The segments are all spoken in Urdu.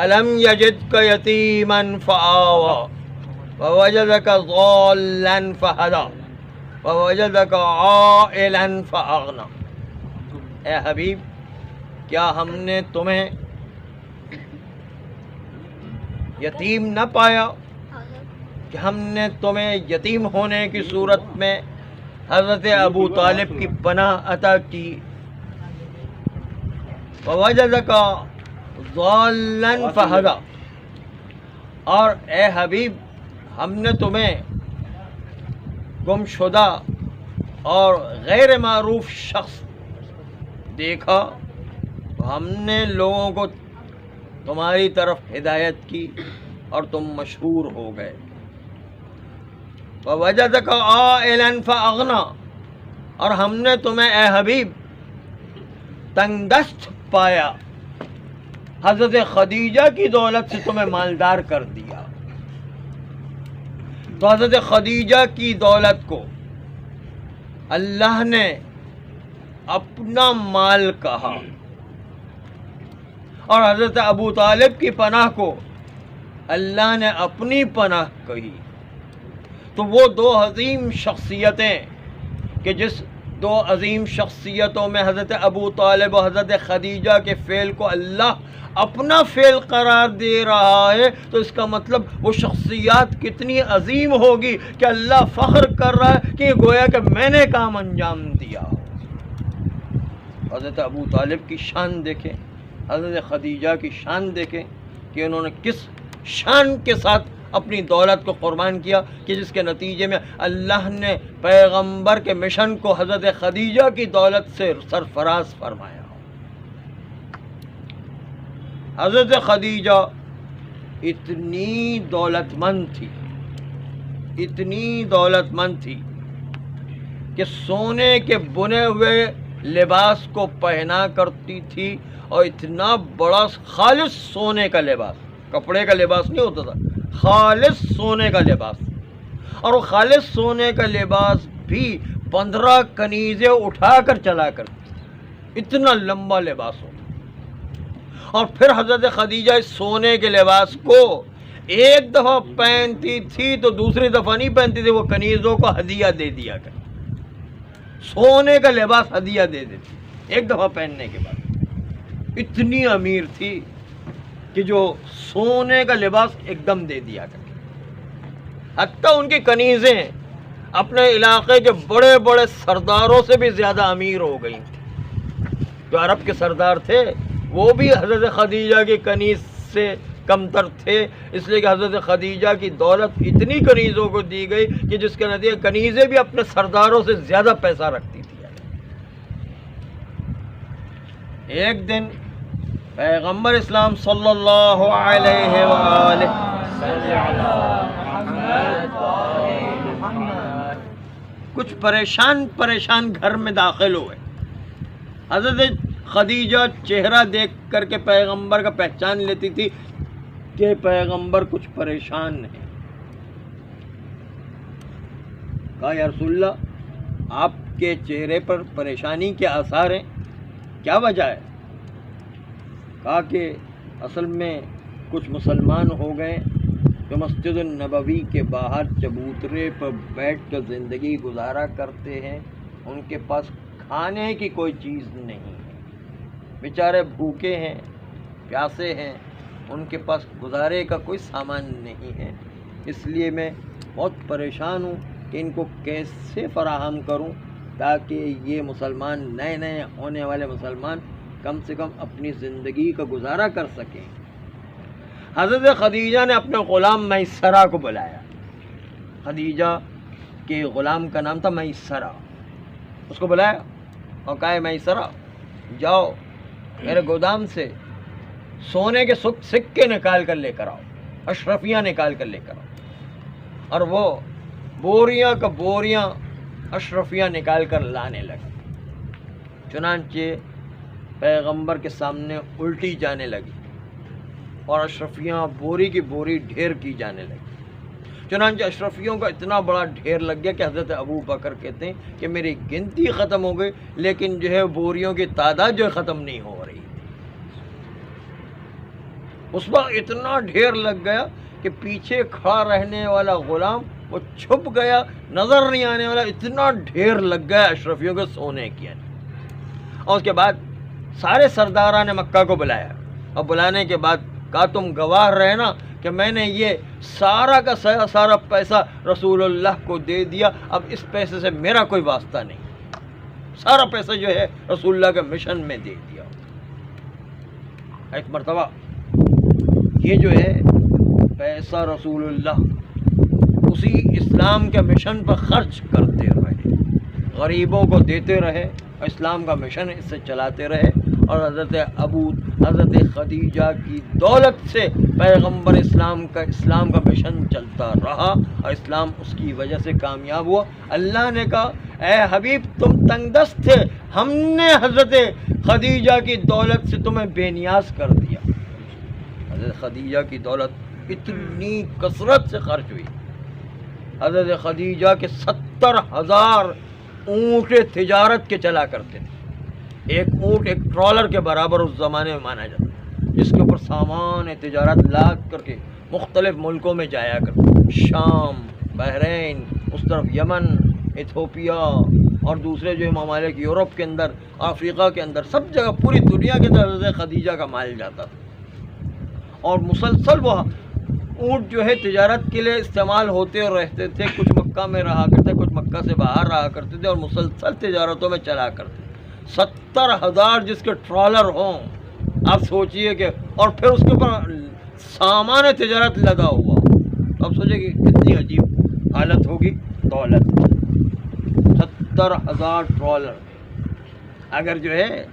الم یجدک یتیما فآوی ووجدک ضالا فہدی ووجدک عائلا فاغنی۔ اے حبیب، کیا ہم نے تمہیں یتیم نہ پایا کہ ہم نے تمہیں یتیم ہونے کی صورت میں حضرت ابو طالب کی پناہ عطا کی؟ ووجدک ضالا فہدی، اور اے حبیب ہم نے تمہیں گمشدہ اور غیر معروف شخص دیکھا تو ہم نے لوگوں کو تمہاری طرف ہدایت کی اور تم مشہور ہو گئے۔ ووجدک عائلا فاغنی، اور ہم نے تمہیں اے حبیب تنگ دست پایا، حضرت خدیجہ کی دولت سے تمہیں مالدار کر دیا۔ تو حضرت خدیجہ کی دولت کو اللہ نے اپنا مال کہا، اور حضرت ابو طالب کی پناہ کو اللہ نے اپنی پناہ کہی۔ تو وہ دو عظیم شخصیتیں کہ جس دو عظیم شخصیتوں میں حضرت ابو طالب و حضرت خدیجہ کے فعل کو اللہ اپنا فعل قرار دے رہا ہے، تو اس کا مطلب وہ شخصیات کتنی عظیم ہوگی کہ اللہ فخر کر رہا ہے کہ گویا کہ میں نے کام انجام دیا۔ حضرت ابو طالب کی شان دیکھیں، حضرت خدیجہ کی شان دیکھیں کہ انہوں نے کس شان کے ساتھ اپنی دولت کو قربان کیا کہ جس کے نتیجے میں اللہ نے پیغمبر کے مشن کو حضرت خدیجہ کی دولت سے سرفراز فرمایا۔ حضرت خدیجہ اتنی دولت مند تھی، اتنی دولت مند تھی کہ سونے کے بنے ہوئے لباس کو پہنا کرتی تھی، اور اتنا بڑا خالص سونے کا لباس، کپڑے کا لباس نہیں ہوتا تھا، خالص سونے کا لباس، اور وہ خالص سونے کا لباس بھی 15 کنیزیں اٹھا کر چلا کرتی، اتنا لمبا لباس ہوتا۔ اور پھر حضرت خدیجہ اس سونے کے لباس کو ایک دفعہ پہنتی تھی تو دوسری دفعہ نہیں پہنتی تھی، وہ کنیزوں کو ہدیہ دے دیا کرتی، سونے کا لباس ہدیہ دے دیتی ایک دفعہ پہننے کے بعد۔ اتنی امیر تھی کہ جو سونے کا لباس ایک دم دے دیا کرتی۔ حتیٰ ان کی کنیزیں اپنے علاقے کے بڑے بڑے سرداروں سے بھی زیادہ امیر ہو گئی تھیں۔ جو عرب کے سردار تھے وہ بھی حضرت خدیجہ کی کنیز سے کمتر تھے، اس لیے کہ حضرت خدیجہ کی دولت اتنی کنیزوں کو دی گئی کہ جس کے نتیجے کنیزیں بھی اپنے سرداروں سے زیادہ پیسہ رکھتی تھی۔ ایک دن پیغمبر اسلام صلی اللہ علیہ وآلہ کچھ پریشان گھر میں داخل ہوئے۔ حضرت خدیجہ چہرہ دیکھ کر کے پیغمبر کا پہچان لیتی تھی کہ پیغمبر کچھ پریشان ہیں۔ کہا یا رسول اللہ، آپ کے چہرے پر پریشانی کے آثار ہیں، کیا وجہ ہے؟ کہا کہ اصل میں کچھ مسلمان ہو گئے جو مسجد النبوی کے باہر چبوترے پر بیٹھ کر زندگی گزارا کرتے ہیں، ان کے پاس کھانے کی کوئی چیز نہیں ہے، بیچارے بھوکے ہیں، پیاسے ہیں، ان کے پاس گزارے کا کوئی سامان نہیں ہے، اس لیے میں بہت پریشان ہوں کہ ان کو کیسے فراہم کروں تاکہ یہ مسلمان، نئے ہونے والے مسلمان کم سے کم اپنی زندگی کا گزارا کر سکیں۔ حضرت خدیجہ نے اپنے غلام میسرہ کو بلایا۔ خدیجہ کے غلام کا نام تھا میسرہ، اس کو بلایا اور کہا میسرہ، جاؤ میرے گودام سے سونے کے سکے نکال کر لے کر آؤ، اشرفیاں نکال کر لے کر آؤ۔ اور وہ بوریاں کا بوریاں اشرفیاں نکال کر لانے لگے۔ چنانچہ پیغمبر کے سامنے الٹی جانے لگی اور اشرفیاں بوری کی بوری ڈھیر کی جانے لگی۔ چنانچہ اشرفیوں کا اتنا بڑا ڈھیر لگ گیا کہ حضرت ابو بکر کہتے ہیں کہ میری گنتی ختم ہو گئی، لیکن جو ہے بوریوں کی تعداد جو ہے ختم نہیں ہو رہی۔ اس وقت اتنا ڈھیر لگ گیا کہ پیچھے کھڑا رہنے والا غلام وہ چھپ گیا، نظر نہیں آنے والا، اتنا ڈھیر لگ گیا اشرفیوں کے سونے کی۔ اور اس کے بعد سارے سرداران مکہ کو بلایا، اور بلانے کے بعد کہا تم گواہ رہنا کہ میں نے یہ سارا کا سارا پیسہ رسول اللہ کو دے دیا، اب اس پیسے سے میرا کوئی واسطہ نہیں، سارا پیسہ جو ہے رسول اللہ کے مشن میں دے دیا۔ ایک مرتبہ یہ جو ہے پیسہ رسول اللہ اسی اسلام کے مشن پر خرچ کرتے رہے، غریبوں کو دیتے رہے، اسلام کا مشن اس سے چلاتے رہے، اور حضرت خدیجہ کی دولت سے پیغمبر اسلام کا مشن چلتا رہا، اور اسلام اس کی وجہ سے کامیاب ہوا۔ اللہ نے کہا اے حبیب تم تنگ دست تھے، ہم نے حضرت خدیجہ کی دولت سے تمہیں بے نیاز کر دیا۔ حضرت خدیجہ کی دولت اتنی کثرت سے خرچ ہوئی، حضرت خدیجہ کے 70,000 اونٹ تجارت کے چلا کرتے تھے۔ ایک اونٹ ایک ٹرالر کے برابر اس زمانے میں مانا جاتا، جس کے اوپر سامان تجارت لاد کر کے مختلف ملکوں میں جایا کرتے، شام، بحرین، اس طرف یمن، ایتھوپیا اور دوسرے جو ممالک یورپ کے اندر، افریقہ کے اندر، سب جگہ پوری دنیا کے اندر حضرت خدیجہ کا مال جاتا تھا۔ اور مسلسل وہ اونٹ جو ہے تجارت کے لیے استعمال ہوتے رہتے تھے، کچھ مکہ میں رہا کرتے، کچھ مکہ سے باہر رہا کرتے تھے، اور مسلسل تجارتوں میں چلا کرتے۔ 70,000 جس کے ٹرالر ہوں، آپ سوچئے کہ، اور پھر اس کے اوپر سامان تجارت لگا ہوا، اب سوچیں کہ کتنی عجیب حالت ہوگی دولت۔ 70,000 ٹرالر اگر جو ہے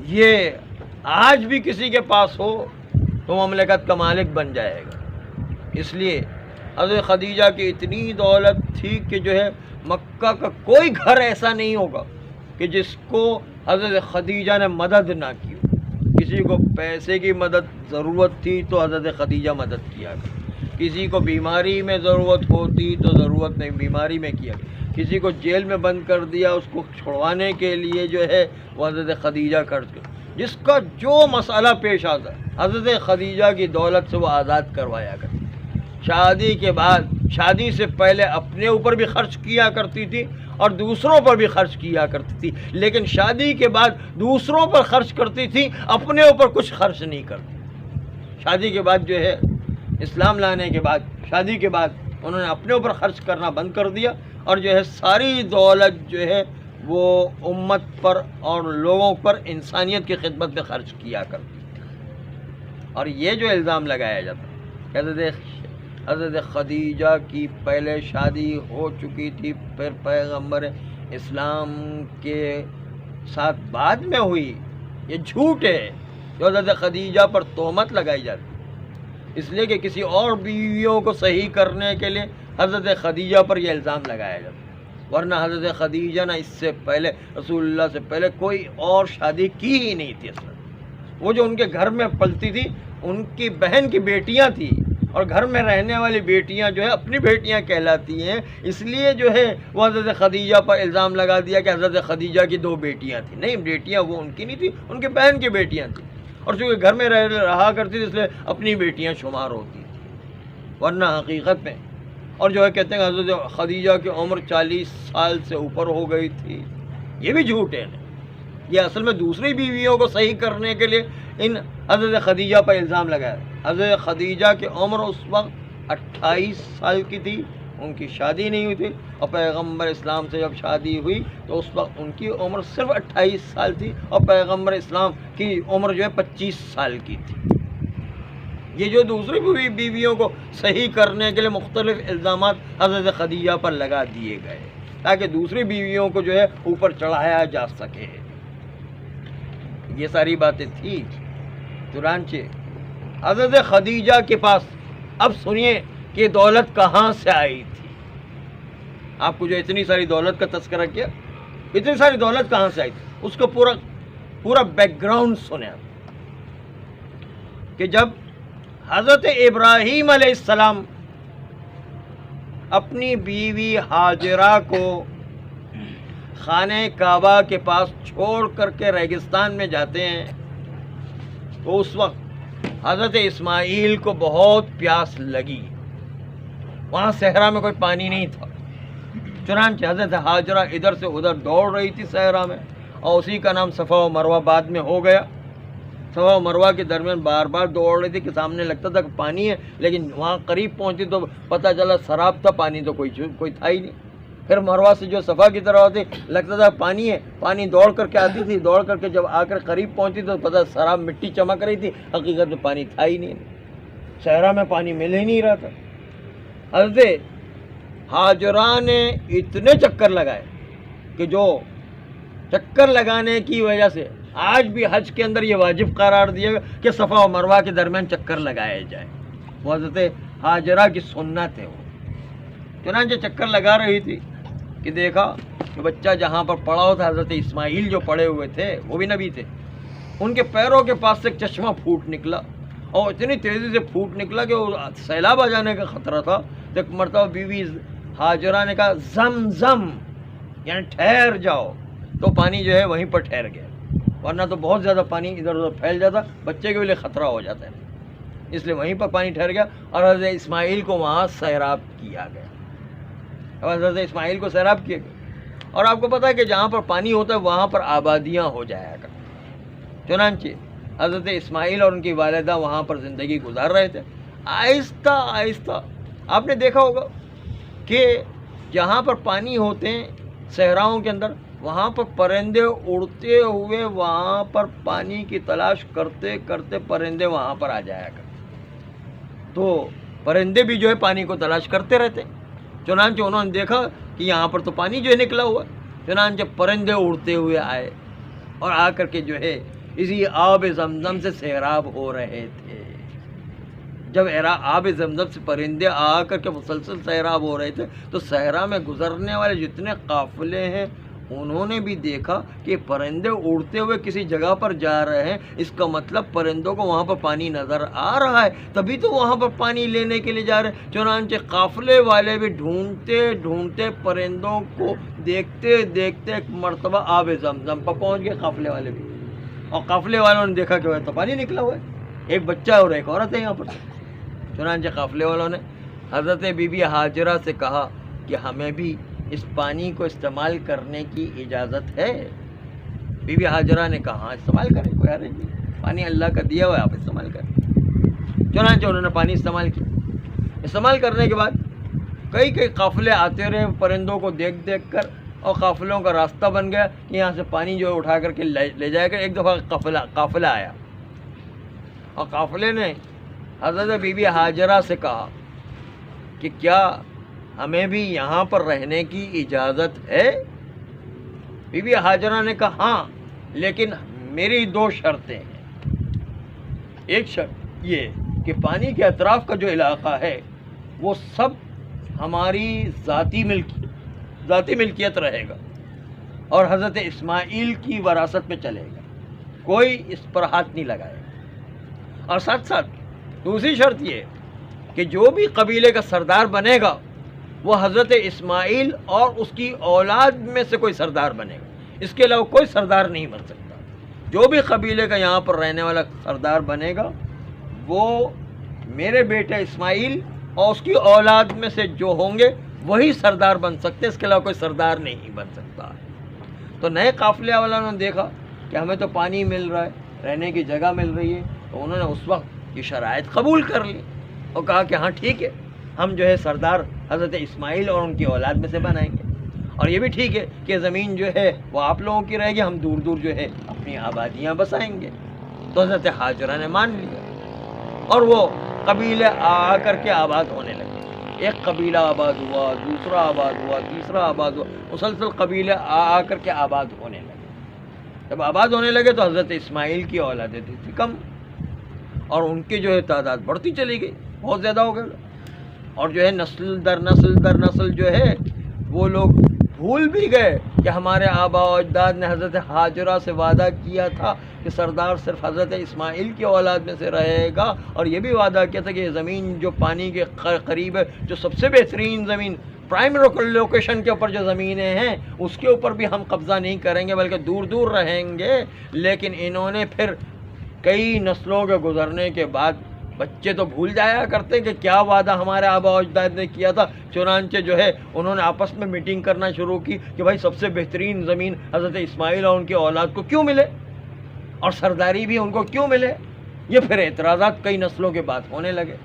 یہ آج بھی کسی کے پاس ہو تو مملکت کا مالک بن جائے گا۔ اس لیے حضرت خدیجہ کی اتنی دولت تھی کہ جو ہے مکہ کا کوئی گھر ایسا نہیں ہوگا کہ جس کو حضرت خدیجہ نے مدد نہ کی ہو۔ کسی کو پیسے کی مدد ضرورت تھی تو حضرت خدیجہ مدد کیا کرتی، کسی کو بیماری میں ضرورت ہوتی تو ضرورت نہیں بیماری میں کیا، کسی کو جیل میں بند کر دیا اس کو چھڑوانے کے لیے جو ہے وہ حضرت خدیجہ کرتے، جس کا جو مسئلہ پیش آتا ہے حضرت خدیجہ کی دولت سے وہ آزاد کروایا کرتی۔ شادی کے بعد، شادی سے پہلے اپنے اوپر بھی خرچ کیا کرتی تھی اور دوسروں پر بھی خرچ کیا کرتی تھی، لیکن شادی کے بعد دوسروں پر خرچ کرتی تھی، اپنے اوپر کچھ خرچ نہیں کرتی۔ شادی کے بعد جو ہے اسلام لانے کے بعد، شادی کے بعد انہوں نے اپنے اوپر خرچ کرنا بند کر دیا، اور جو ہے ساری دولت جو ہے وہ امت پر اور لوگوں پر انسانیت کی خدمت میں خرچ کیا کرتی تھی۔ اور یہ جو الزام لگایا جاتا کہ حضرت خدیجہ کی پہلے شادی ہو چکی تھی، پھر پیغمبر اسلام کے ساتھ بعد میں ہوئی، یہ جھوٹ ہے جو حضرت خدیجہ پر تہمت لگائی جاتی، اس لیے کہ کسی اور بیویوں کو صحیح کرنے کے لیے حضرت خدیجہ پر یہ الزام لگایا جاتا، ورنہ حضرت خدیجہ نے اس سے پہلے رسول اللہ سے پہلے کوئی اور شادی کی ہی نہیں تھی۔ اصل وہ جو ان کے گھر میں پلتی تھی ان کی بہن کی بیٹیاں تھیں، اور گھر میں رہنے والی بیٹیاں جو ہے اپنی بیٹیاں کہلاتی ہیں، اس لیے جو ہے وہ حضرت خدیجہ پر الزام لگا دیا کہ حضرت خدیجہ کی 2 بیٹیاں تھیں۔ نہیں، بیٹیاں وہ ان کی نہیں تھیں، ان کے بہن کی بیٹیاں تھیں، اور چونکہ گھر میں رہا کرتی تھی اس لیے اپنی بیٹیاں شمار ہوتی تھیں، ورنہ حقیقت میں، اور جو ہے کہتے ہیں کہ حضرت خدیجہ کی عمر 40 سال سے اوپر ہو گئی تھی، یہ بھی جھوٹ ہے۔ یہ اصل میں دوسری بیویوں کو صحیح کرنے کے لیے ان حضرت خدیجہ پر الزام لگایا۔ حضرت خدیجہ کی عمر اس وقت 28 سال کی تھی، ان کی شادی نہیں ہوئی تھی، اور پیغمبر اسلام سے جب شادی ہوئی تو اس وقت ان کی عمر صرف 28 سال تھی، اور پیغمبر اسلام کی عمر جو ہے 25 سال کی تھی۔ یہ جو دوسری بیویوں کو صحیح کرنے کے لیے مختلف الزامات حضرت خدیجہ پر لگا دیے گئے تاکہ دوسری بیویوں کو جو ہے اوپر چڑھایا جا سکے، یہ ساری باتیں تھیں۔ چنانچہ حضرت خدیجہ کے پاس اب سنیے کہ دولت کہاں سے آئی تھی۔ آپ کو جو اتنی ساری دولت کا تذکرہ کیا، اتنی ساری دولت کہاں سے آئی تھی اس کو پورا بیک گراؤنڈ سنیں کہ جب حضرت ابراہیم علیہ السلام اپنی بیوی ہاجرہ کو خانہ کعبہ کے پاس چھوڑ کر کے ریگستان میں جاتے ہیں تو اس وقت حضرت اسماعیل کو بہت پیاس لگی، وہاں صحرا میں کوئی پانی نہیں تھا، چنانچہ حضرت ہاجرہ ادھر سے ادھر دوڑ رہی تھی صحرا میں، اور اسی کا نام صفا و مروہ بعد میں ہو گیا۔ صفا و مروہ کے درمیان بار بار دوڑ رہی تھی کہ سامنے لگتا تھا کہ پانی ہے، لیکن وہاں قریب پہنچی تو پتہ چلا سراب تھا، پانی تو کوئی تھا ہی نہیں۔ پھر مروہ سے جو صفا کی طرف آتی لگتا تھا پانی ہے، پانی دوڑ کر کے آتی تھی، دوڑ کر کے جب آ کر قریب پہنچی تو پتہ سراب مٹی چمک رہی تھی، حقیقت میں پانی تھا ہی نہیں، صحرا میں پانی مل ہی نہیں رہا تھا۔ حضرت ہاجرہ نے اتنے چکر لگائے کہ جو چکر لگانے کی وجہ سے آج بھی حج کے اندر یہ واجب قرار دیا گیا کہ صفا و مروہ کے درمیان چکر لگائے جائے، وہ حضرت ہاجرہ کی سنت ہے۔ وہ چنانچہ چکر لگا رہی تھی کہ دیکھا کہ بچہ جہاں پر پڑا ہوا تھا، حضرت اسماعیل جو پڑے ہوئے تھے وہ بھی نبی تھے، ان کے پیروں کے پاس سے ایک چشمہ پھوٹ نکلا، اور اتنی تیزی سے پھوٹ نکلا کہ وہ سیلاب آ جانے کا خطرہ تھا۔ تو ایک مرتبہ بیوی ہاجرہ نے کہا زم زم، یعنی ٹھہر جاؤ، تو پانی جو ہے وہیں پر ٹھہر گیا، ورنہ تو بہت زیادہ پانی ادھر ادھر پھیل جاتا، بچے کے لیے خطرہ ہو جاتا ہے، اس لیے وہیں پر پانی ٹھہر گیا، اور حضرت اسماعیل کو وہاں سیراب کیا گیا۔ اب حضرت اسماعیل کو سیراب کیا گیا، اور آپ کو پتہ ہے کہ جہاں پر پانی ہوتا ہے وہاں پر آبادیاں ہو جایا کرتی، چنانچہ حضرت اسماعیل اور ان کی والدہ وہاں پر زندگی گزار رہے تھے۔ آہستہ آہستہ آپ نے دیکھا ہوگا کہ جہاں پر پانی ہوتے ہیں صحراؤں کے اندر، وہاں پر پرندے اڑتے ہوئے وہاں پر پانی کی تلاش کرتے کرتے پرندے وہاں پر آ جایا کرتے، تو پرندے بھی جو ہے پانی کو تلاش کرتے رہتے، چنانچہ انہوں نے دیکھا کہ یہاں پر تو پانی جو ہے نکلا ہوا، چنانچہ پرندے اڑتے ہوئے آئے اور آ کر کے جو ہے اسی آب زمزم سے سیراب ہو رہے تھے۔ جب آب زمزم سے پرندے آ کر کے مسلسل سیراب ہو رہے تھے تو صحرا میں گزرنے والے جتنے قافلے ہیں انہوں نے بھی دیکھا کہ پرندے اڑتے ہوئے کسی جگہ پر جا رہے ہیں، اس کا مطلب پرندوں کو وہاں پر پانی نظر آ رہا ہے، تبھی تو وہاں پر پانی لینے کے لیے جا رہے ہیں۔ چنانچہ قافلے والے بھی ڈھونڈتے ڈھونڈتے پرندوں کو دیکھتے دیکھتے ایک مرتبہ آب زمزم پر پہنچ گئے قافلے والے بھی، اور قافلے والوں نے دیکھا کہ وہ تو پانی نکلا ہوا ہے، ایک بچہ اور ایک عورت ہے یہاں پر۔ چنانچہ قافلے والوں نے حضرت بی بی ہاجرہ سے کہا کہ ہمیں بھی اس پانی کو استعمال کرنے کی اجازت ہے؟ بی بی ہاجرہ نے کہا ہاں استعمال کریں، کوئی حرج نہیں، پانی اللہ کا دیا ہوا ہے، آپ استعمال کریں۔ چنانچہ انہوں نے پانی استعمال کیا۔ استعمال کرنے کے بعد کئی قافلے آتے رہے پرندوں کو دیکھ دیکھ کر، اور قافلوں کا راستہ بن گیا کہ یہاں سے پانی جو ہے اٹھا کر کے لے جائے گا۔ ایک دفعہ قافلہ آیا، اور قافلے نے حضرت بی بی ہاجرہ سے کہا کہ کیا ہمیں بھی یہاں پر رہنے کی اجازت ہے؟ بی بی ہاجرہ نے کہا ہاں، لیکن میری 2 شرطیں ہیں۔ ایک شرط یہ کہ پانی کے اطراف کا جو علاقہ ہے وہ سب ہماری ذاتی ملکیت رہے گا، اور حضرت اسماعیل کی وراثت میں چلے گا، کوئی اس پر ہاتھ نہیں لگائے گا۔ اور ساتھ ساتھ دوسری شرط یہ کہ جو بھی قبیلے کا سردار بنے گا وہ حضرت اسماعیل اور اس کی اولاد میں سے کوئی سردار بنے گا، اس کے علاوہ کوئی سردار نہیں بن سکتا۔ جو بھی قبیلے کا یہاں پر رہنے والا سردار بنے گا وہ میرے بیٹے اسماعیل اور اس کی اولاد میں سے جو ہوں گے وہی سردار بن سکتے، اس کے علاوہ کوئی سردار نہیں بن سکتا۔ تو نئے قافلے والوں نے دیکھا کہ ہمیں تو پانی مل رہا ہے، رہنے کی جگہ مل رہی ہے، تو انہوں نے اس وقت یہ شرائط قبول کر لی اور کہا کہ ہاں ٹھیک ہے، ہم جو ہے سردار حضرت اسماعیل اور ان کی اولاد میں سے بنائیں گے، اور یہ بھی ٹھیک ہے کہ زمین جو ہے وہ آپ لوگوں کی رہے گی، ہم دور دور جو ہے اپنی آبادیاں بسائیں گے۔ تو حضرت ہاجرہ نے مان لیا، اور وہ قبیلے آ کر کے آباد ہونے لگے۔ ایک قبیلہ آباد ہوا، دوسرا آباد ہوا، تیسرا آباد ہوا، مسلسل قبیلے آ کر کے آباد ہونے لگے۔ جب آباد ہونے لگے تو حضرت اسماعیل کی اولادیں تھی کم، اور ان کی جو ہے تعداد بڑھتی چلی گئی، بہت زیادہ ہو گئے، اور جو ہے نسل در نسل جو ہے وہ لوگ بھول بھی گئے کہ ہمارے آبا و اجداد نے حضرت ہاجرہ سے وعدہ کیا تھا کہ سردار صرف حضرت اسماعیل کی اولاد میں سے رہے گا، اور یہ بھی وعدہ کیا تھا کہ یہ زمین جو پانی کے قریب ہے، جو سب سے بہترین زمین پرائم لوکیشن کے اوپر جو زمینیں ہیں اس کے اوپر بھی ہم قبضہ نہیں کریں گے بلکہ دور دور رہیں گے۔ لیکن انہوں نے پھر کئی نسلوں کے گزرنے کے بعد بچے تو بھول جایا کرتے کہ کیا وعدہ ہمارے آبا و اجداد نے کیا تھا. چنانچہ جو ہے انہوں نے آپس میں میٹنگ کرنا شروع کی کہ بھائی سب سے بہترین زمین حضرت اسماعیل اور ان کی اولاد کو کیوں ملے اور سرداری بھی ان کو کیوں ملے. یہ پھر اعتراضات کئی نسلوں کے بعد ہونے لگے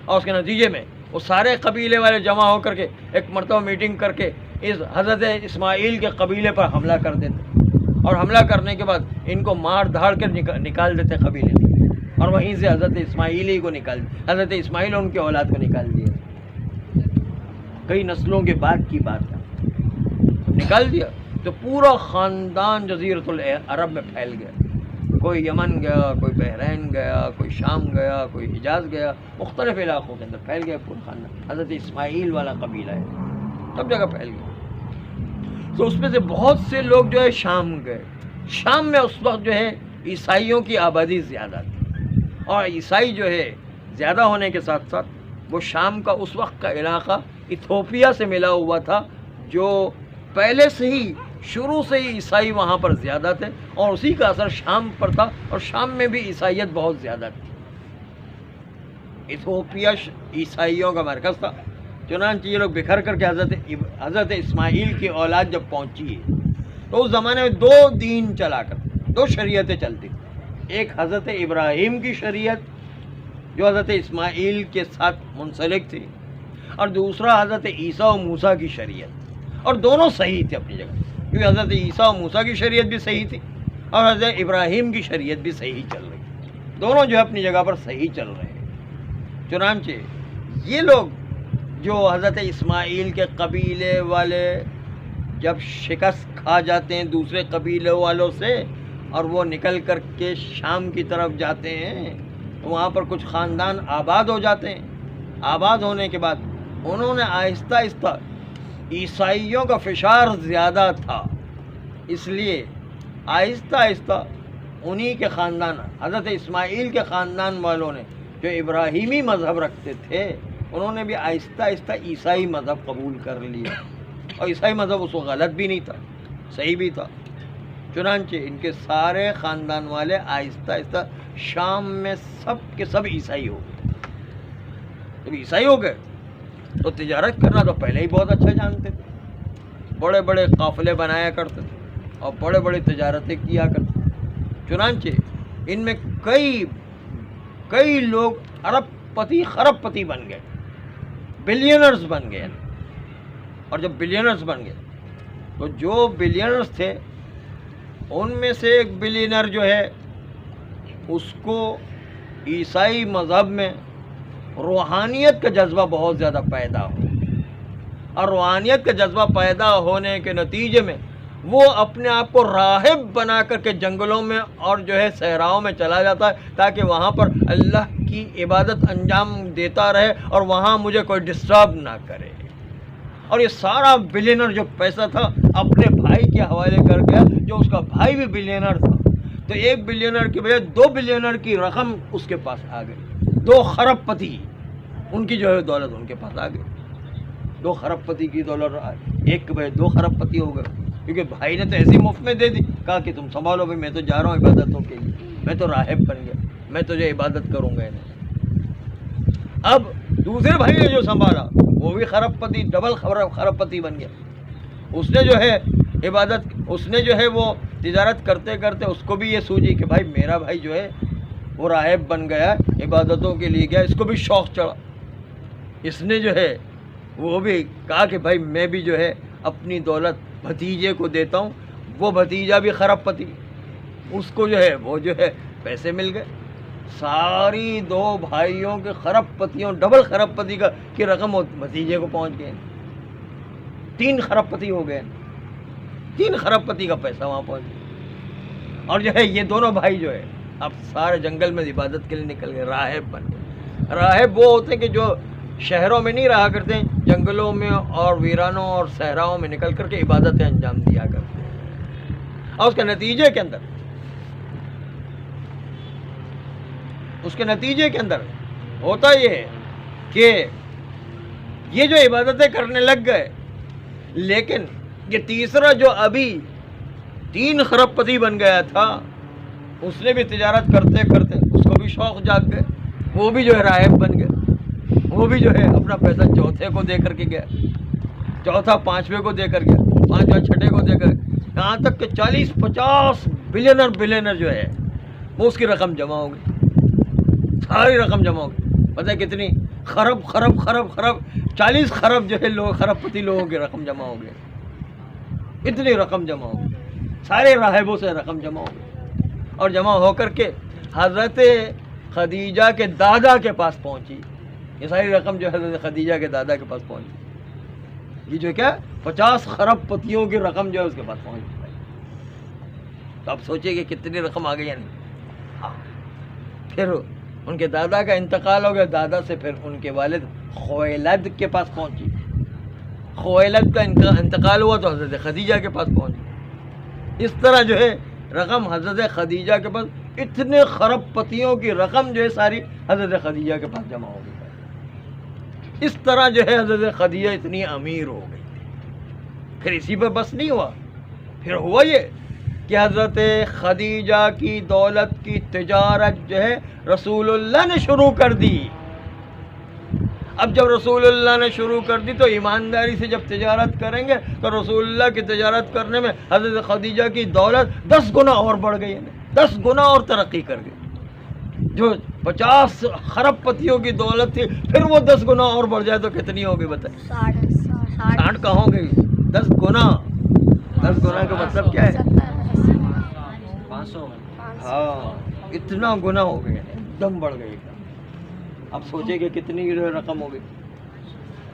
اور اس کے نتیجے میں وہ سارے قبیلے والے جمع ہو کر کے ایک مرتبہ میٹنگ کر کے اس حضرت اسماعیل کے قبیلے پر حملہ کر دیتے اور حملہ کرنے کے بعد ان کو مار دھاڑ کر نکال دیتے قبیلے میں اور وہیں سے حضرت اسماعیل ہی کو حضرت اسماعیل اور ان کی اولاد کو نکال دیا. کئی نسلوں کے بعد کی بات ہے. نکال دیا تو پورا خاندان جزیرۃ العرب میں پھیل گیا. کوئی یمن گیا, کوئی بحرین گیا, کوئی شام گیا, کوئی حجاز گیا, مختلف علاقوں کے اندر پھیل گیا پورا خاندان. حضرت اسماعیل والا قبیلہ ہے, سب جگہ پھیل گیا. تو اس میں سے بہت سے لوگ جو ہے شام گئے. شام میں اس وقت جو ہے عیسائیوں کی آبادی زیادہ تھی اور عیسائی جو ہے زیادہ ہونے کے ساتھ ساتھ وہ شام کا اس وقت کا علاقہ ایتھوپیا سے ملا ہوا تھا جو پہلے سے ہی شروع سے ہی عیسائی وہاں پر زیادہ تھے اور اسی کا اثر شام پر تھا اور شام میں بھی عیسائیت بہت زیادہ تھی. ایتھوپیا عیسائیوں کا مرکز تھا. چنانچہ یہ لوگ بکھر کر کے حضرت اسماعیل کی اولاد جب پہنچی تو اس زمانے میں دو دین چلا کر دو شریعتیں چلتی. ایک حضرت ابراہیم کی شریعت جو حضرت اسماعیل کے ساتھ منسلک تھی اور دوسرا حضرت عیسیٰ و موسیٰ کی شریعت. اور دونوں صحیح تھے اپنی جگہ کیونکہ حضرت عیسیٰ و موسیٰ کی شریعت بھی صحیح تھی اور حضرت ابراہیم کی شریعت بھی صحیح چل رہی تھی. دونوں جو ہے اپنی جگہ پر صحیح چل رہے ہیں. چنانچہ یہ لوگ جو حضرت اسماعیل کے قبیلے والے جب شکست کھا جاتے ہیں دوسرے قبیلے والوں سے اور وہ نکل کر کے شام کی طرف جاتے ہیں تو وہاں پر کچھ خاندان آباد ہو جاتے ہیں. آباد ہونے کے بعد انہوں نے آہستہ آہستہ عیسائیوں کا فشار زیادہ تھا اس لیے آہستہ آہستہ انہی کے خاندان حضرت اسماعیل کے خاندان والوں نے جو ابراہیمی مذہب رکھتے تھے انہوں نے بھی آہستہ آہستہ عیسائی مذہب قبول کر لیا اور عیسائی مذہب اس کو غلط بھی نہیں تھا, صحیح بھی تھا. چنانچہ ان کے سارے خاندان والے آہستہ آہستہ شام میں سب کے سب عیسائی ہو گئے. جب عیسائی ہو گئے تو تجارت کرنا تو پہلے ہی بہت اچھا جانتے تھے. بڑے بڑے قافلے بنایا کرتے تھے اور بڑے بڑے تجارتیں کیا کرتے تھے. چنانچہ ان میں کئی لوگ ارب پتی خرب پتی بن گئے, بلینرز بن گئے. اور جب بلینرز بن گئے تو جو بلینرز تھے ان میں سے ایک بلینر جو ہے اس کو عیسائی مذہب میں روحانیت کا جذبہ بہت زیادہ پیدا ہو اور روحانیت کا جذبہ پیدا ہونے کے نتیجے میں وہ اپنے آپ کو راہب بنا کر کے جنگلوں میں اور جو ہے صحراؤں میں چلا جاتا ہے تاکہ وہاں پر اللہ کی عبادت انجام دیتا رہے اور وہاں مجھے کوئی ڈسٹرب نہ کرے. اور یہ سارا بلینر جو پیسہ تھا اپنے بھائی کے حوالے کر گیا جو اس کا بھائی بھی بلینر تھا. تو ایک بلینر کی بجائے 2 بلینر کی رقم اس کے پاس آ گئی. 2 خرب پتی ان کی جو ہے دولت ان کے پاس آ گئی. 2 خرب پتی کی دولت ایک کے بجائے 2 خرب پتی ہو گئے کیونکہ بھائی نے تو ایسی مفت میں دے دی. کہا کہ تم سنبھالو بھائی, میں تو جا رہا ہوں عبادتوں کے لیے, میں تو راہب بن گیا, میں تو جو عبادت کروں گا انہیں. اب دوسرے بھائی نے جو سنبھالا وہ بھی خرب پتی, ڈبل خرب پتی بن گیا. اس نے جو ہے عبادت, اس نے جو ہے وہ تجارت کرتے کرتے اس کو بھی یہ سوچی کہ بھائی میرا بھائی جو ہے وہ راہب بن گیا, عبادتوں کے لیے گیا, اس کو بھی شوق چڑھا. اس نے جو ہے وہ بھی کہا کہ بھائی میں بھی جو ہے اپنی دولت بھتیجے کو دیتا ہوں. وہ بھتیجا بھی خرب پتی, اس کو جو ہے وہ جو ہے پیسے مل گئے. ساری 2 بھائیوں کے خرب پتیوں, ڈبل خرب پتی کی رقم بھتیجے کو پہنچ گئے. 3 خرب پتی ہو گئے, 3 خرب پتی کا پیسہ وہاں پہنچ گیا. اور جو ہے یہ دونوں بھائی جو ہے اب سارے جنگل میں عبادت کے لیے نکل گئے, راہب بن گئے. راہب وہ ہوتے ہیں کہ جو شہروں میں نہیں رہا کرتے, جنگلوں میں اور ویرانوں اور صحراؤں میں نکل کر کے عبادتیں انجام دیا کرتے ہیں. اور اس کے نتیجے کے اندر ہوتا یہ ہے کہ یہ جو عبادتیں کرنے لگ گئے, لیکن یہ تیسرا جو ابھی 3 خرب پتی بن گیا تھا اس نے بھی تجارت کرتے کرتے اس کو بھی شوق جاگ گئے، وہ بھی جو ہے راہب بن گئے، وہ بھی جو ہے اپنا پیسہ چوتھے کو دے کر کے گیا، چوتھا پانچویں کو دے کر گیا، پانچواں چھٹے کو دے کر، یہاں تک کہ 40-50 بلینر جو ہے وہ اس کی رقم جمع ہو گئی، ساری رقم جمع ہو گئی۔ پتہ ہے کتنی؟ خرب 40 خرب جو ہے لوگ، خرب پتی لوگوں کی رقم جمع ہو گئی، اتنی رقم جمع ہو گئی، سارے راہبوں سے رقم جمع ہو گئی، اور جمع ہو کر کے حضرت خدیجہ کے دادا کے پاس پہنچی، یہ ساری رقم جو حضرت خدیجہ کے دادا کے پاس پہنچی، یہ جو کیا 50 خرب پتیوں کی رقم جو ہے اس کے پاس پہنچ گئی۔ تو اب سوچئے کہ کتنی رقم آ گئی یا نہیں۔ ہاں، پھر ان کے دادا کا انتقال ہو گیا، دادا سے پھر ان کے والد خویلد کے پاس پہنچی، خویلد کا انتقال ہوا تو حضرت خدیجہ کے پاس پہنچی۔ اس طرح جو ہے رقم حضرت خدیجہ کے پاس، اتنے خرب پتیوں کی رقم جو ہے ساری حضرت خدیجہ کے پاس جمع ہو گئی۔ اس طرح جو ہے حضرت خدیجہ اتنی امیر ہو گئی۔ پھر اسی پر بس نہیں ہوا، پھر ہوا یہ کہ حضرت خدیجہ کی دولت کی تجارت جو ہے رسول اللہ نے شروع کر دی۔ اب جب رسول اللہ نے شروع کر دی تو ایمانداری سے جب تجارت کریں گے تو رسول اللہ کی تجارت کرنے میں حضرت خدیجہ کی دولت 10 گنا اور بڑھ گئی، 10 گنا اور ترقی کر گئی۔ جو 50 خرب پتیوں کی دولت تھی، پھر وہ 10 گنا اور بڑھ جائے تو کتنی ہوگی بتائیں؟ 60 کہاں ہو گئی؟ 10 گنا۔ 10 گنا کا مطلب کیا ہے؟ 500۔ ہاں، اتنا گنا ہو گیا، ایک دم بڑھ گئی۔ اب سوچیں کہ کتنی رقم ہو گئی،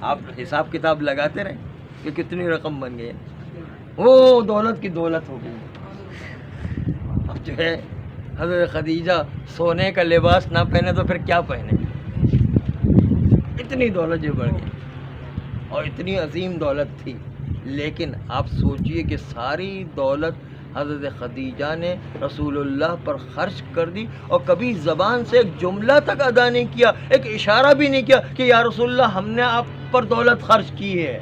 آپ حساب کتاب لگاتے رہیں کہ کتنی رقم بن گئی، وہ دولت کی دولت ہو گئی۔ اب جو ہے حضرت خدیجہ سونے کا لباس نہ پہنے تو پھر کیا پہنے؟ اتنی دولت جو بڑھ گئی، اور اتنی عظیم دولت تھی، لیکن آپ سوچئے کہ ساری دولت حضرت خدیجہ نے رسول اللہ پر خرچ کر دی، اور کبھی زبان سے ایک جملہ تک ادا نہیں کیا، ایک اشارہ بھی نہیں کیا کہ یا رسول اللہ ہم نے آپ پر دولت خرچ کی ہے۔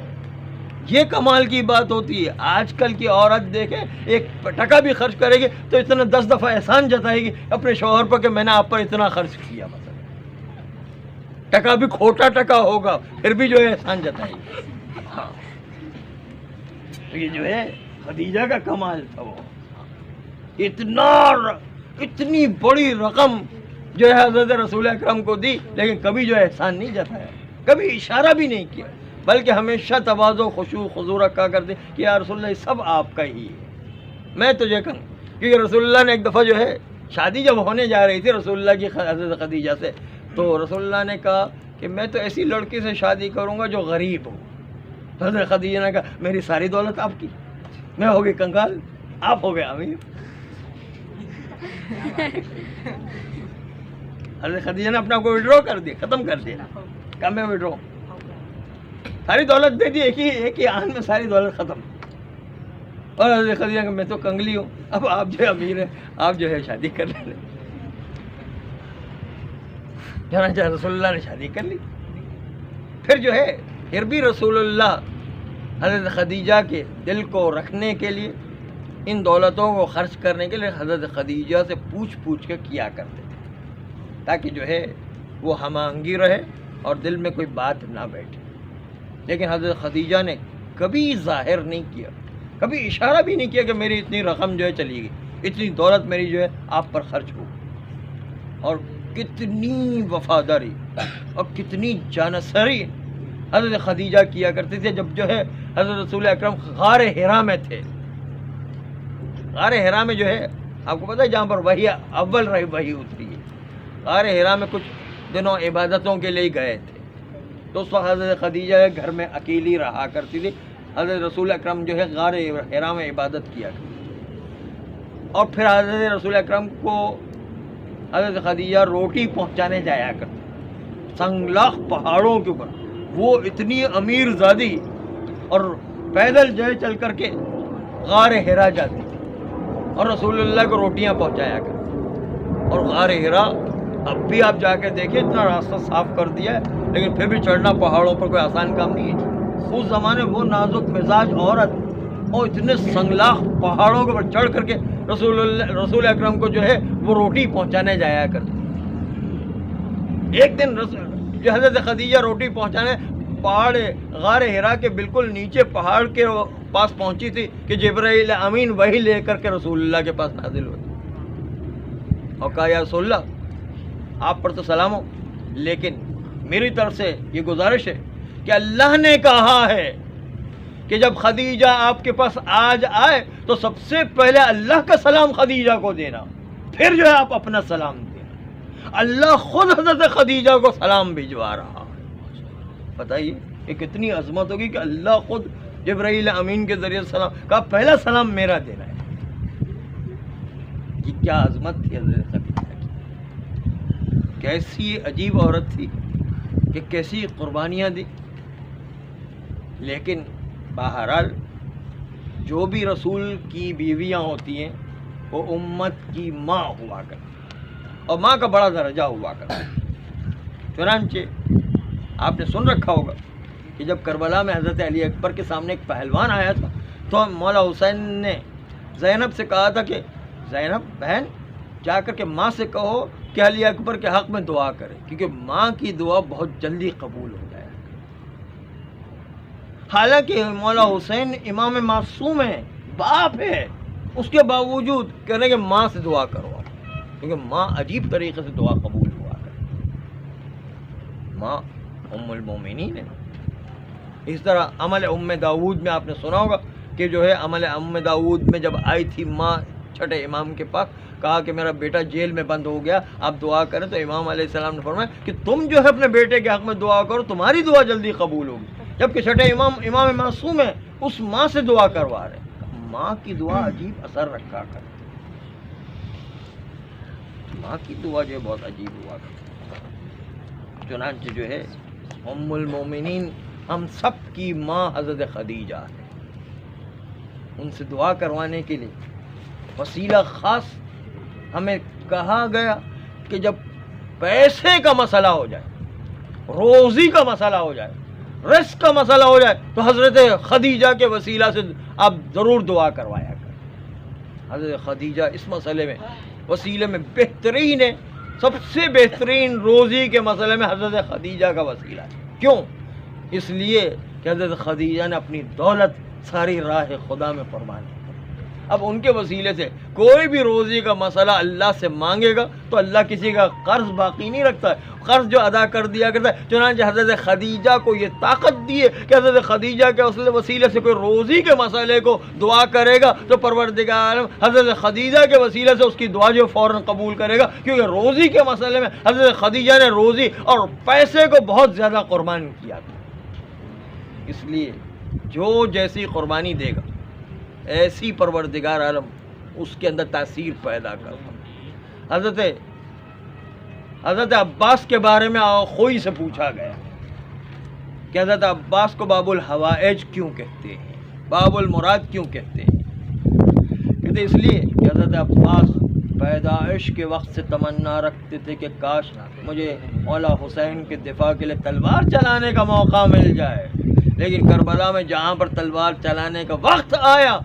یہ کمال کی بات ہوتی ہے۔ آج کل کی عورت دیکھیں، ایک ٹکا بھی خرچ کرے گی تو اتنا 10 دفعہ احسان جتائے گی اپنے شوہر پر کہ میں نے آپ پر اتنا خرچ کیا، مثلا ٹکا بھی کھوٹا ٹکا ہوگا پھر بھی جو ہے احسان جتائے گی۔ ہاں، یہ جو ہے خدیجہ کا کمال تھا، وہ اتنی بڑی رقم جو ہے حضرت رسول اکرم کو دی، لیکن کبھی جو ہے احسان نہیں جتایا، کبھی اشارہ بھی نہیں کیا، بلکہ ہمیشہ تواضع خشوع خضوع رکھا کرتے کہ یا رسول اللہ یہ سب آپ کا ہی ہے، میں تجھے کہوں۔ کیونکہ رسول اللہ نے ایک دفعہ جو ہے شادی جب ہونے جا رہی تھی رسول اللہ کی حضرت خدیجہ سے، تو رسول اللہ نے کہا کہ میں تو ایسی لڑکی سے شادی کروں گا جو غریب ہو۔ تو حضرت خدیجہ نے کہا میری ساری دولت آپ کی، میں ہو گئی کنگال، آپ ہو گئے امیر۔ حضرت خدیجہ نے اپنا کو وڈرا کر دیا، ختم کر دیا، کہا میں وڈرا، ساری دولت دے دی، ایک ہی آن میں ساری دولت ختم۔ اور حضرت خدیجہ کہ میں تو کنگلی ہوں، اب آپ جو ہے امیر ہیں، آپ جو ہے شادی کر لیں۔ چنانچہ رسول اللہ نے شادی کر لی۔ پھر جو ہے پھر بھی رسول اللہ حضرت خدیجہ کے دل کو رکھنے کے لیے، ان دولتوں کو خرچ کرنے کے لیے حضرت خدیجہ سے پوچھ کے کیا کرتے تھے، تاکہ جو ہے وہ ہم آہنگی رہے اور دل میں کوئی بات نہ بیٹھے۔ لیکن حضرت خدیجہ نے کبھی ظاہر نہیں کیا، کبھی اشارہ بھی نہیں کیا کہ میری اتنی رقم جو ہے چلی گئی، اتنی دولت میری جو ہے آپ پر خرچ ہو۔ اور کتنی وفاداری اور کتنی جانصری حضرت خدیجہ کیا کرتے تھے۔ جب جو ہے حضرت رسول اکرم غار حرا میں تھے، غار حرا میں جو ہے آپ کو پتہ ہے جہاں پر وحی اول رہی وحی اتری ہے، غار حرا میں کچھ دنوں عبادتوں کے لیے گئے تھے، تو اس وقت حضرت خدیجہ گھر میں اکیلی رہا کرتی تھی، حضرت رسول اکرم جو ہے غار حرا میں عبادت کیا کرتی، اور پھر حضرت رسول اکرم کو حضرت خدیجہ روٹی پہنچانے جایا کرتی سنگلاخ پہاڑوں کے اوپر۔ وہ اتنی امیر زادی اور پیدل جو ہے چل کر کے غار حرا جاتی اور رسول اللہ کو روٹیاں پہنچایا کرتی۔ اور غار حرا اب بھی آپ جا کے دیکھیں، اتنا راستہ صاف کر دیا ہے، لیکن پھر بھی چڑھنا پہاڑوں پر کوئی آسان کام نہیں ہے۔ اس زمانے وہ نازک مزاج عورت اور اتنے سنگلاخ پہاڑوں کے اوپر چڑھ کر کے رسول اکرم کو جو ہے وہ روٹی پہنچانے جایا کرتے. ایک دن جو حضرت خدیجہ روٹی پہنچانے پہاڑ غار حرا کے بالکل نیچے پہاڑ کے پاس پہنچی تھی کہ جبرائیل امین وہی لے کر کے رسول اللہ کے پاس نازل ہوئی اور کہا یا رسول اللہ آپ پر تو سلام ہو، لیکن میری طرف سے یہ گزارش ہے کہ اللہ نے کہا ہے کہ جب خدیجہ آپ کے پاس آج آئے تو سب سے پہلے اللہ کا سلام خدیجہ کو دینا، پھر جو ہے آپ اپنا سلام دینا. اللہ خود حضرت خدیجہ کو سلام بھجوا رہا ہے. بتائیے یہ کتنی عظمت ہوگی کہ اللہ خود جبرائیل امین کے ذریعے سلام کہا پہلا سلام میرا دینا ہے. یہ کیا عظمت تھی حضرت خدیجہ کی، کیسی عجیب عورت تھی کہ کیسی قربانیاں دی. لیکن بہرحال جو بھی رسول کی بیویاں ہوتی ہیں وہ امت کی ماں ہوا کرتی اور ماں کا بڑا درجہ ہوا کرتا. چنانچہ آپ نے سن رکھا ہوگا کہ جب کربلا میں حضرت علی اکبر کے سامنے ایک پہلوان آیا تھا تو مولا حسین نے زینب سے کہا تھا کہ زینب بہن جا کر کے ماں سے کہو کہ علی اکبر کے حق میں دعا کرے، کیونکہ ماں کی دعا بہت جلدی قبول ہو جائے. حالانکہ مولا حسین امام معصوم ہے، باپ ہے، اس کے باوجود کہہ رہے کہ ماں سے دعا کرو، کیونکہ ماں عجیب طریقے سے دعا قبول ہوا کرے. ماں ام المومنین ہے. اس طرح عمل ام داود میں آپ نے سنا ہوگا کہ جو ہے عمل ام داود میں جب آئی تھی ماں چھٹے امام کے پاس، کہا کہ میرا بیٹا جیل میں بند ہو گیا، آپ دعا کریں، تو امام علیہ السلام نے فرمایا کہ تم جو ہے اپنے بیٹے کے حق میں دعا کرو، تمہاری دعا جلدی قبول ہوگی. جبکہ چھٹے امام معصوم ہے، اس ماں سے دعا کروا رہے. ماں کی دعا عجیب اثر رکھا کرتی، ماں کی دعا جو ہے بہت عجیب ہوا کرتی. چنانچہ جو ہے ام المومنین ہم سب کی ماں حضرت خدیجہ ہے. ان سے دعا کروانے کے لیے وسیلہ خاص ہمیں کہا گیا کہ جب پیسے کا مسئلہ ہو جائے، روزی کا مسئلہ ہو جائے، رزق کا مسئلہ ہو جائے تو حضرت خدیجہ کے وسیلہ سے آپ ضرور دعا کروایا کریں. حضرت خدیجہ اس مسئلے میں وسیلے میں بہترین ہے. سب سے بہترین روزی کے مسئلے میں حضرت خدیجہ کا وسیلہ ہے. کیوں؟ اس لیے کہ حضرت خدیجہ نے اپنی دولت ساری راہ خدا میں قربان کی. اب ان کے وسیلے سے کوئی بھی روزی کا مسئلہ اللہ سے مانگے گا تو اللہ کسی کا قرض باقی نہیں رکھتا ہے، قرض جو ادا کر دیا کرتا ہے. چنانچہ حضرت خدیجہ کو یہ طاقت دی ہے کہ حضرت خدیجہ کے وسیلے سے کوئی روزی کے مسئلے کو دعا کرے گا تو پروردگار عالم حضرت خدیجہ کے وسیلے سے اس کی دعا جو فوراً قبول کرے گا، کیونکہ روزی کے مسئلے میں حضرت خدیجہ نے روزی اور پیسے کو بہت زیادہ قربان کیا تھا. اس لیے جو جیسی قربانی دے گا ایسی پروردگار عالم اس کے اندر تاثیر پیدا کرتا. حضرت عباس کے بارے میں خوئی سے پوچھا گیا کہ حضرت عباس کو باب الحوائج کیوں کہتے ہیں، باب المراد کیوں کہتے ہیں؟ کہتے اس لیے کہ حضرت عباس پیدائش کے وقت سے تمنا رکھتے تھے کہ کاش مجھے مولا حسین کے دفاع کے لیے تلوار چلانے کا موقع مل جائے. لیکن کربلا میں جہاں پر تلوار چلانے کا وقت آیا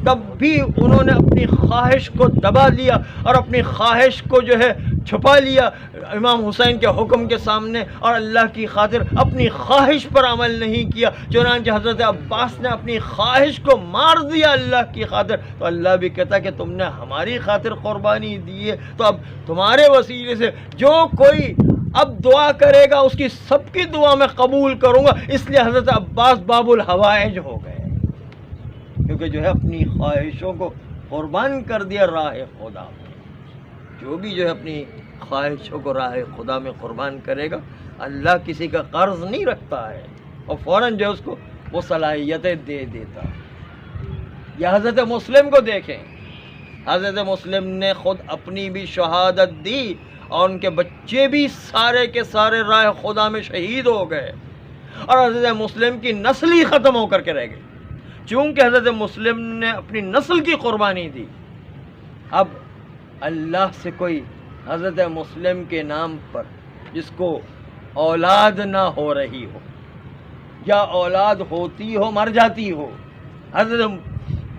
تب بھی انہوں نے اپنی خواہش کو دبا لیا اور اپنی خواہش کو جو ہے چھپا لیا امام حسین کے حکم کے سامنے، اور اللہ کی خاطر اپنی خواہش پر عمل نہیں کیا. چنانچہ حضرت عباس نے اپنی خواہش کو مار دیا اللہ کی خاطر. تو اللہ بھی کہتا کہ تم نے ہماری خاطر قربانی دی ہے تو اب تمہارے وسیلے سے جو کوئی اب دعا کرے گا اس کی سب کی دعا میں قبول کروں گا. اس لیے حضرت عباس باب الحوائج ہو گئے، کیونکہ جو ہے اپنی خواہشوں کو قربان کر دیا راہ خدا میں. جو بھی جو ہے اپنی خواہشوں کو راہ خدا میں قربان کرے گا، اللہ کسی کا قرض نہیں رکھتا ہے اور فوراً جو اس کو وہ صلاحیتیں دے دیتا. یا حضرت مسلم کو دیکھیں، حضرت مسلم نے خود اپنی بھی شہادت دی اور ان کے بچے بھی سارے کے سارے راہ خدا میں شہید ہو گئے اور حضرت مسلم کی نسل ہی ختم ہو کر کے رہ گئی. چونکہ حضرت مسلم نے اپنی نسل کی قربانی دی، اب اللہ سے کوئی حضرت مسلم کے نام پر جس کو اولاد نہ ہو رہی ہو یا اولاد ہوتی ہو مر جاتی ہو، حضرت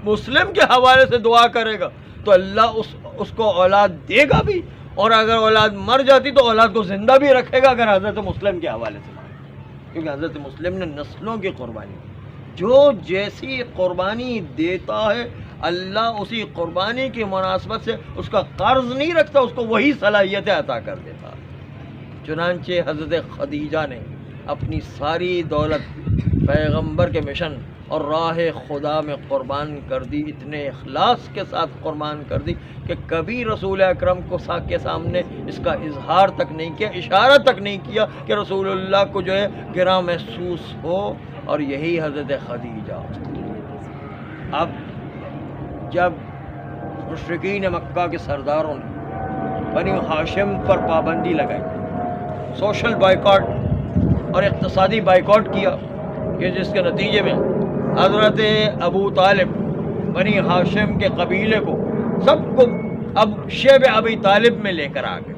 مسلم کے حوالے سے دعا کرے گا تو اللہ اس کو اولاد دے گا بھی، اور اگر اولاد مر جاتی تو اولاد کو زندہ بھی رکھے گا، اگر حضرت مسلم کے حوالے سے مانیں، کیونکہ حضرت مسلم نے نسلوں کی قربانی، جو جیسی قربانی دیتا ہے اللہ اسی قربانی کی مناسبت سے اس کا قرض نہیں رکھتا، اس کو وہی صلاحیتیں عطا کر دیتا۔ چنانچہ حضرت خدیجہ نے اپنی ساری دولت پیغمبر کے مشن اور راہ خدا میں قربان کر دی، اتنے اخلاص کے ساتھ قربان کر دی کہ کبھی رسول اکرم کے سامنے اس کا اظہار تک نہیں کیا، اشارہ تک نہیں کیا کہ رسول اللہ کو جو ہے گراں محسوس ہو۔ اور یہی حضرت خدیجہ۔ اب جب مشرکین مکہ کے سرداروں نے بنی ہاشم پر پابندی لگائی، سوشل بائیکاٹ اور اقتصادی بائیکاٹ کیا، کہ جس کے نتیجے میں حضرت ابو طالب بنی ہاشم کے قبیلے کو سب کو اب شیب ابی طالب میں لے کر آ گئے۔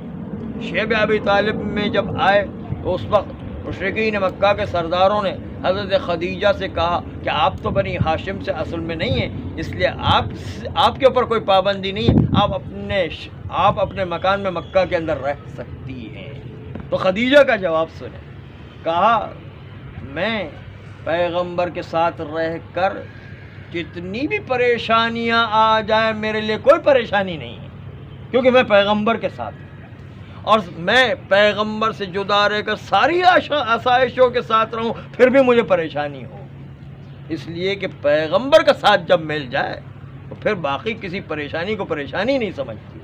شیب ابی طالب میں جب آئے تو اس وقت مشرکین مکہ کے سرداروں نے حضرت خدیجہ سے کہا کہ آپ تو بنی ہاشم سے اصل میں نہیں ہیں، اس لیے آپ کے اوپر کوئی پابندی نہیں ہے، آپ اپنے مکان میں مکہ کے اندر رہ سکتی ہیں۔ تو خدیجہ کا جواب سنیں، کہا میں پیغمبر کے ساتھ رہ کر جتنی بھی پریشانیاں آ جائیں میرے لیے کوئی پریشانی نہیں ہے، کیونکہ میں پیغمبر کے ساتھ ہوں، اور میں پیغمبر سے جدا رہ کر ساری آسائشوں کے ساتھ رہوں پھر بھی مجھے پریشانی ہو، اس لیے کہ پیغمبر کا ساتھ جب مل جائے تو پھر باقی کسی پریشانی کو پریشانی نہیں سمجھتی۔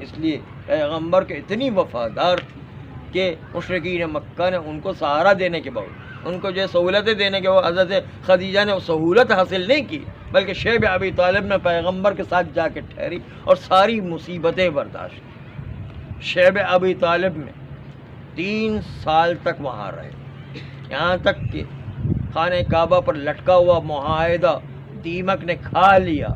اس لیے پیغمبر کے اتنی وفادار تھی کہ مشرکین مکہ نے ان کو سہارا دینے کے باوجود، ان کو جو سہولتیں دینے کے بعد حضرت خدیجہ نے وہ سہولت حاصل نہیں کی، بلکہ شیب ابی طالب نے پیغمبر کے ساتھ جا کے ٹھہری اور ساری مصیبتیں برداشت کی۔ شیب ابی طالب میں 3 سال تک وہاں رہے، یہاں تک کہ خانہ کعبہ پر لٹکا ہوا معاہدہ دیمک نے کھا لیا۔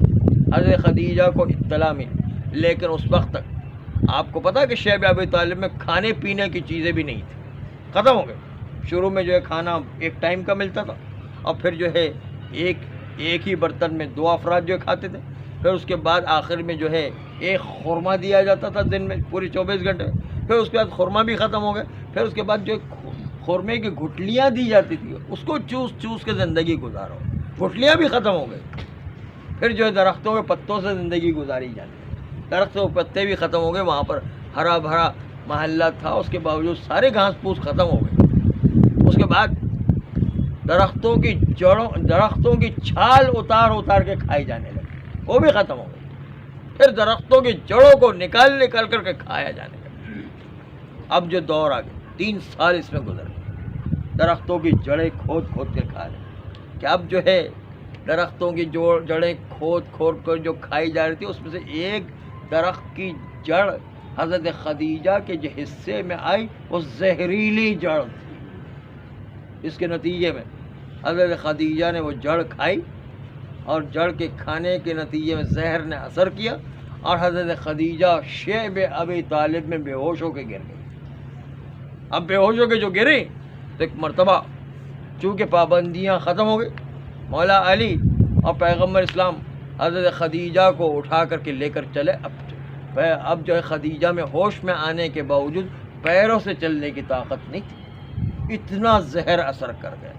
حضرت خدیجہ کو اطلاع ملی، لیکن اس وقت تک آپ کو پتا کہ شیب ابی طالب میں کھانے پینے کی چیزیں بھی نہیں تھیں، ختم ہو گئے۔ شروع میں جو ہے کھانا ایک ٹائم کا ملتا تھا، اور پھر جو ہے ایک ہی برتن میں 2 افراد جو کھاتے تھے، پھر اس کے بعد آخر میں جو ہے ایک خورمہ دیا جاتا تھا دن میں پوری 24 گھنٹے، پھر اس کے بعد خورمہ بھی ختم ہو گئے، پھر اس کے بعد جو خورمے کی گھٹلیاں دی جاتی تھی اس کو چوس کے زندگی گزارو، گھٹلیاں بھی ختم ہو گئی، پھر جو ہے درختوں کے پتوں سے زندگی گزاری جاتی، درختوں کے پتے بھی ختم ہو گئے، وہاں پر ہرا بھرا محلہ تھا، اس کے باوجود سارے گھاس پھوس ختم ہو گئے۔ اس کے بعد درختوں کی چھال اتار کے کھائی جانے لگی، وہ بھی ختم ہو گئی، پھر درختوں کی جڑوں کو نکال کر کے کھایا جانے لگا۔ اب جو دور آ گیا، 3 سال اس میں گزر گئے، درختوں کی جڑیں کھود کے کھا رہے، کہ اب جو ہے درختوں کی جڑیں کھود کر جو کھائی جا رہی تھی، اس میں سے ایک درخت کی جڑ حضرت خدیجہ کے جو حصے میں آئی وہ زہریلی جڑ تھی۔ اس کے نتیجے میں حضرت خدیجہ نے وہ جڑ کھائی، اور جڑ کے کھانے کے نتیجے میں زہر نے اثر کیا، اور حضرت خدیجہ شیب ابی طالب میں بے ہوش ہو کے گر گئی۔ اب بے ہوش ہو کے جو گری تو ایک مرتبہ چونکہ پابندیاں ختم ہو گئی، مولا علی اور پیغمبر اسلام حضرت خدیجہ کو اٹھا کر کے لے کر چلے۔ اب جو ہے خدیجہ میں ہوش میں آنے کے باوجود پیروں سے چلنے کی طاقت نہیں تھی، اتنا زہر اثر کر گیا،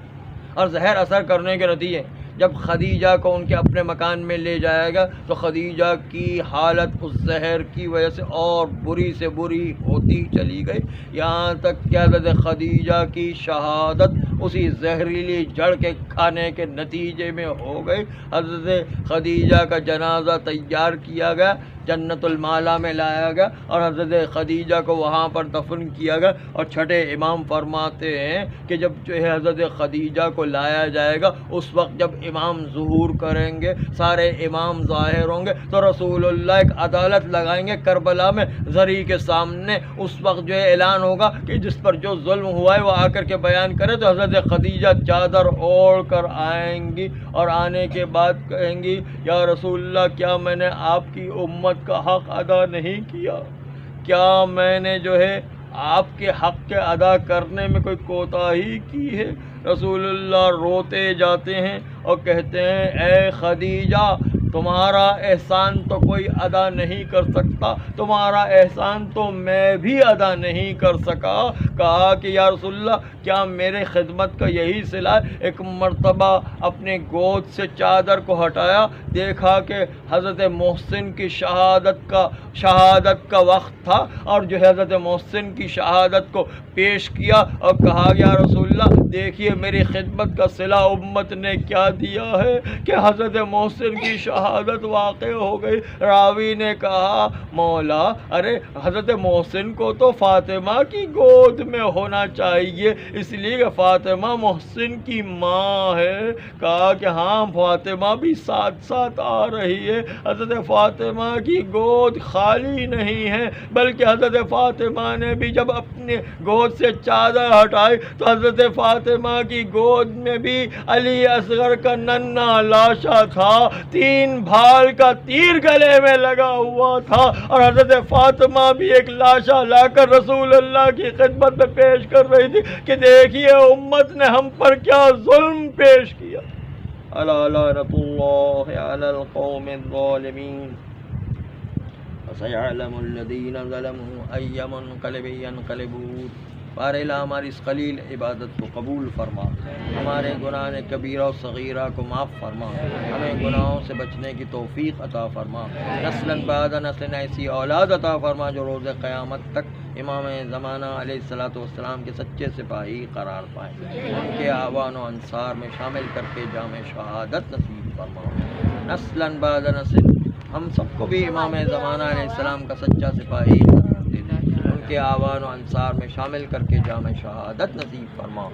اور زہر اثر کرنے کے نتیجے جب خدیجہ کو ان کے اپنے مکان میں لے جایا گیا تو خدیجہ کی حالت اس زہر کی وجہ سے اور بری سے بری ہوتی چلی گئی، یہاں تک کہ حضرت خدیجہ کی شہادت اسی زہریلی جڑ کے کھانے کے نتیجے میں ہو گئی۔ حضرت خدیجہ کا جنازہ تیار کیا گیا، جنت المالا میں لایا گیا، اور حضرت خدیجہ کو وہاں پر دفن کیا گیا۔ اور چھٹے امام فرماتے ہیں کہ جب جو ہے حضرت خدیجہ کو لایا جائے گا، اس وقت جب امام ظہور کریں گے، سارے امام ظاہر ہوں گے، تو رسول اللہ ایک عدالت لگائیں گے کربلا میں زری کے سامنے، اس وقت جو ہے اعلان ہوگا کہ جس پر جو ظلم ہوا ہے وہ آ کر کے بیان کرے، تو حضرت خدیجہ چادر اوڑھ کر آئیں گی، اور آنے کے بعد کہیں گی یا رسول اللہ کیا میں نے آپ کی امت کا حق ادا نہیں کیا؟ کیا میں نے جو ہے آپ کے حق کے ادا کرنے میں کوئی کوتاہی کی ہے؟ رسول اللہ روتے جاتے ہیں اور کہتے ہیں اے خدیجہ تمہارا احسان تو کوئی ادا نہیں کر سکتا، تمہارا احسان تو میں بھی ادا نہیں کر سکا۔ کہا کہ یا رسول اللہ کیا میرے خدمت کا یہی صلہ ہے؟ ایک مرتبہ اپنے گود سے چادر کو ہٹایا، دیکھا کہ حضرت محسن کی شہادت کا وقت تھا، اور جو حضرت محسن کی شہادت کو پیش کیا اور کہا یا رسول اللہ دیکھیے میری خدمت کا صلہ امت نے کیا دیا ہے کہ حضرت محسن کی شہادت واقع ہو گئی۔ راوی نے کہا مولا ارے حضرت محسن کو تو فاطمہ کی گود میں ہونا چاہیے، اس لیے کہ فاطمہ محسن کی ماں ہے۔ کہا کہ ہاں فاطمہ بھی ساتھ ساتھ آ رہی ہے، حضرت فاطمہ کی گود خالی نہیں ہے، بلکہ حضرت فاطمہ نے بھی جب اپنے گود سے چادر ہٹائی تو حضرت فاطمہ کی گود میں بھی علی اصغر کا ننھا لاشا تھا، 3 بھال کا تیر گلے میں لگا ہوا تھا، اور حضرت فاطمہ بھی ایک لاشا لا کر رسول اللہ کی خدمت میں پیش کر رہی تھی کہ دیکھیے امت نے ہم پر کیا ظلم پیش کیا۔ الا لعنۃ اللہ علی القوم الظالمین وسيعلم الذين ظلموا أي منقلب ينقلبون۔ بار الہ ہماری اس قلیل عبادت کو قبول فرما، ہمارے گناہ کبیرہ و صغیرہ کو معاف فرما، ہمیں گناہوں سے بچنے کی توفیق عطا فرما، نسلاً بعد نسل ایسی اولاد عطا فرما جو روز قیامت تک امام زمانہ علیہ الصلوۃ والسلام کے سچے سپاہی قرار پائیں، ان کے اعوان و انصار میں شامل کر کے جام شہادت نصیب فرما، نسلاً بعد نسل ہم سب کو بھی امام زمانہ علیہ السلام کا سچا سپاہی قرار دے دیں، ان کے اعوان و انصار میں شامل کر کے جام شہادت نصیب فرما۔